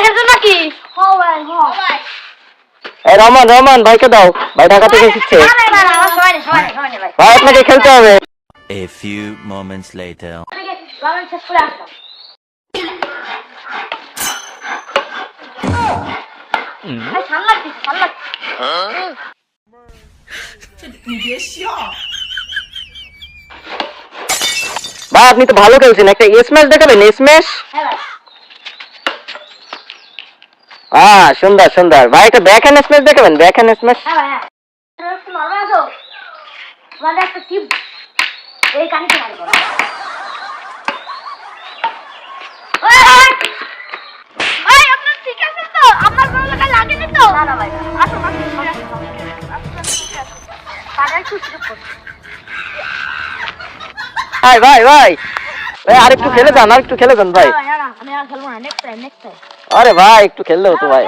খেলছো নাকি? হ্যাঁ ভাই, হ্যাঁ। এই রহমান ভাইকে দাও, ভাই ঢাকা থেকে এসেছে। ভাই আপনাকে খেলতে হবে। A few moments later. শেষ করে আসলাম। ভাই সামনে সামনে। ভাই আপনি তো ভালো খেলছেন, একটা স্ম্যাশ দেখাবেন? স্ম্যাশ। হ্যাঁ সুন্দর ভাই, একটা ব্যাক হ্যান্ড স্ম্যাশ দেখাবেন? Back hand smash. হ্যাঁ ভাই, হ্যাঁ। একটু নরমাল আছো। মানে একটা টিপ এই কানিতে মারবো। ভাই আপনার ঠিক আছে তো? আপনার কোনো লাগা লাগেনি তো? না ভাই। আসো তাহলে একটু সুযোগ করুন। ভাই আরেকটু খেলে যান, আরেকটু খেলে যান ভাই। আমি আর খেলবো না, নেক্সট টাইম। আরে ভাই একটু খেললে হতো ভাই।